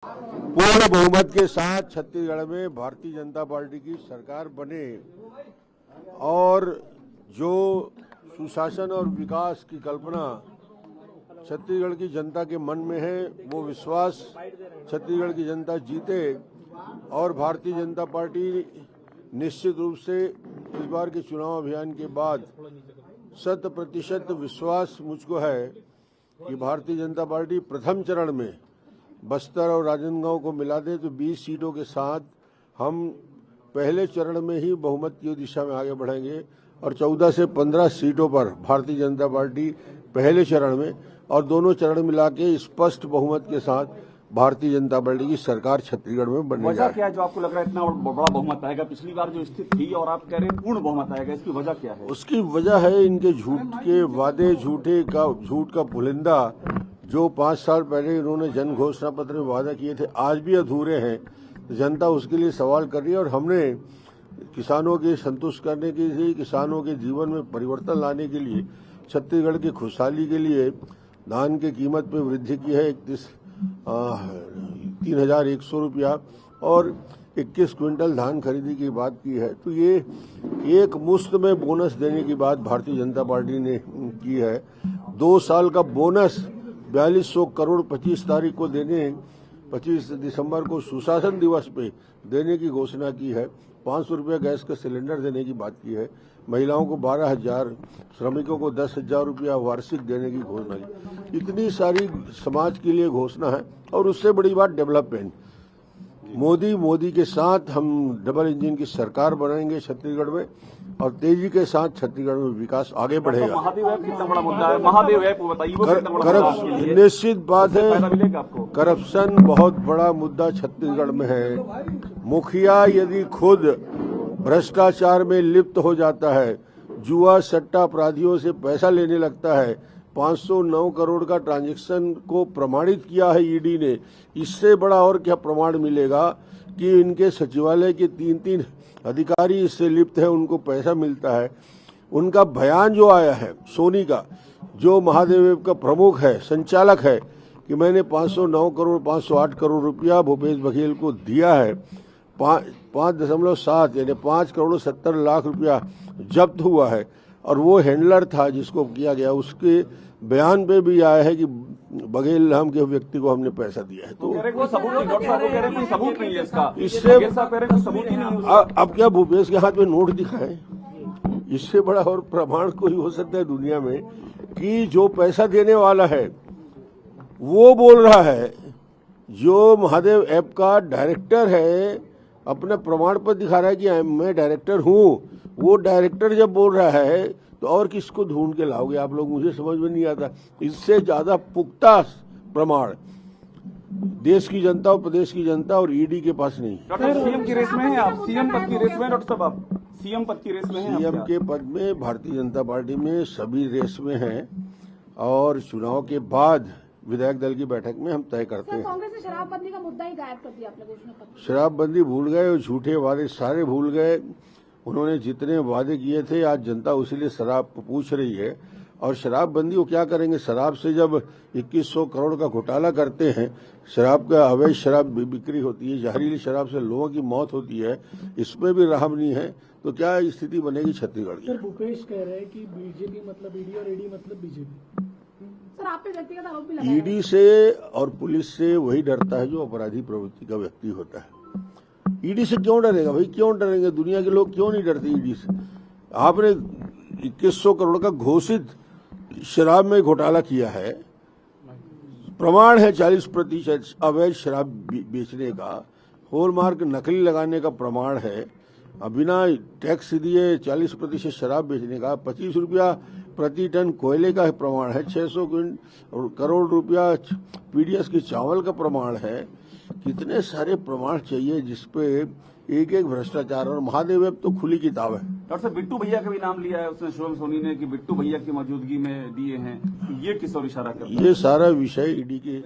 पूर्ण बहुमत के साथ छत्तीसगढ़ में भारतीय जनता पार्टी की सरकार बने और जो सुशासन और विकास की कल्पना छत्तीसगढ़ की जनता के मन में है, वो विश्वास छत्तीसगढ़ की जनता जीते और भारतीय जनता पार्टी निश्चित रूप से इस बार के चुनाव अभियान के बाद 100% विश्वास मुझको है कि भारतीय जनता पार्टी प्रथम चरण में बस्तर और राजनांदगांव को मिला दे तो 20 सीटों के साथ हम पहले चरण में ही बहुमत की दिशा में आगे बढ़ेंगे और 14 से 15 सीटों पर भारतीय जनता पार्टी पहले चरण में और दोनों चरण मिला के स्पष्ट बहुमत के साथ भारतीय जनता पार्टी की सरकार छत्तीसगढ़ में बनने जा रही है। वजह क्या है जो आपको लग रहा है इतना बड़ा बहुमत आएगा? पिछली बार जो स्थिति थी और आप कह रहे हैं पूर्ण बहुमत आएगा, इसकी वजह क्या है? उसकी वजह है इनके झूठ के वादे, झूठ का पुलिंदा जो 5 साल पहले इन्होंने जन घोषणा पत्र में वादा किए थे, आज भी अधूरे हैं। जनता उसके लिए सवाल कर रही है और हमने किसानों के संतुष्ट करने के लिए, किसानों के जीवन में परिवर्तन लाने के लिए, छत्तीसगढ़ की खुशहाली के लिए धान की कीमत में वृद्धि की है 3,100 रुपया और 21 क्विंटल धान खरीदी की बात की है। तो ये एक मुश्त में बोनस देने की बात भारतीय जनता पार्टी ने की है। 2 साल का बोनस 4200 करोड़ 25 तारीख को देने, 25 दिसंबर को सुशासन दिवस पे देने की घोषणा की है। 500 रुपया गैस का सिलेंडर देने की बात की है। महिलाओं को 12,000, श्रमिकों को 10,000 रुपया वार्षिक देने की घोषणा की। इतनी सारी समाज के लिए घोषणा है और उससे बड़ी बात डेवलपमेंट। मोदी के साथ हम डबल इंजन की सरकार बनाएंगे छत्तीसगढ़ में और तेजी के साथ छत्तीसगढ़ में विकास आगे बढ़ेगा। महादेव ऐप कितना बड़ा मुद्दा है? महादेव ऐप बताइए, वो कितना बड़ा मुद्दा है? निश्चित बात है, फायदा मिलेगा आपको? करप्शन बहुत बड़ा मुद्दा छत्तीसगढ़ में है। मुखिया यदि खुद भ्रष्टाचार में लिप्त हो जाता है, जुआ सट्टा अपराधियों से पैसा लेने लगता है, 509 करोड़ का ट्रांजैक्शन को प्रमाणित किया है ईडी ने, इससे बड़ा और क्या प्रमाण मिलेगा कि इनके सचिवालय के 3 अधिकारी इससे लिप्त है, उनको पैसा मिलता है। उनका बयान जो आया है सोनी का, जो महादेव का प्रमुख है, संचालक है, कि मैंने 509 करोड़ 508 करोड़ रुपया भूपेश बघेल को दिया है, 5.7 यानी 5 करोड़ 70 लाख रुपया जब्त हुआ है और वो हैंडलर था जिसको किया गया, उसके बयान पे भी आया है कि बघेल नाम के व्यक्ति को हमने पैसा दिया है। तो सबूत नहीं है इसका। इससे सबूत ही नहीं। अब क्या भूपेश के हाथ में नोट दिखाए? इससे बड़ा और प्रमाण कोई हो सकता है दुनिया में कि जो पैसा देने वाला है वो बोल रहा है, जो महादेव ऐप का डायरेक्टर है अपना प्रमाण पत्र दिखा रहा है कि मैं डायरेक्टर हूँ। वो डायरेक्टर जब बोल रहा है तो और किसको ढूंढ के लाओगे आप लोग? मुझे समझ में नहीं आता। इससे ज्यादा पुख्ता प्रमाण देश की जनता और प्रदेश की जनता और ईडी के पास नहीं। डॉक्टर सीएम की रेस में हैं आप? सीएम पद की रेस में? डॉक्टर साहब आप सीएम पद की रेस में हैं? सीएम के पद में भारतीय जनता पार्टी में सभी रेस में हैं और चुनाव के बाद विधायक दल की बैठक में हम तय करते हैं। कांग्रेस ने शराबबंदी का मुद्दा ही गायब कर दिया अपने घोषणा पत्र। शराबबंदी भूल गए और झूठे वादे सारे भूल गए। उन्होंने जितने वादे किए थे आज जनता उसी लिए शराब पूछ रही है। और शराबबंदी वो क्या करेंगे? शराब से जब 2100 करोड़ का घोटाला करते हैं, शराब का अवैध शराब बिक्री होती है, जहरीली शराब से लोगों की मौत होती है, इसमें भी रहम नहीं है, तो क्या स्थिति बनेगी छत्तीसगढ़ की? सर भूपेश कह रहे हैं कि बीजेपी मतलब ईडी और ईडी मतलब बीजेपी। सर आप पे व्यक्तिगत आरोप भी लगाया। ईडी से और पुलिस से वही डरता है जो अपराधी प्रवृत्ति का व्यक्ति होता है। ईडी से क्यों डरेगा भाई? क्यों डरेंगे? दुनिया के लोग क्यों नहीं डरते ईडी से? आपने 2100 करोड़ का घोषित शराब में घोटाला किया है, प्रमाण है 40% अवैध शराब बेचने का, हॉलमार्क नकली लगाने का प्रमाण है, बिना टैक्स दिए 40% शराब बेचने का, 25 रुपया प्रति टन कोयले का प्रमाण है, 600 करोड़ रुपया पीडीएस के चावल का प्रमाण है। कितने सारे प्रमाण चाहिए जिसपे एक भ्रष्टाचार। और महादेव ऐप तो खुली किताब है। डॉक्टर साहब बिट्टू भैया का भी नाम लिया है उसने, शुभम सोनी ने, कि बिट्टू भैया की मौजूदगी में दिए हैं। ये किस और इशारा करता है? ये सारा विषय ईडी के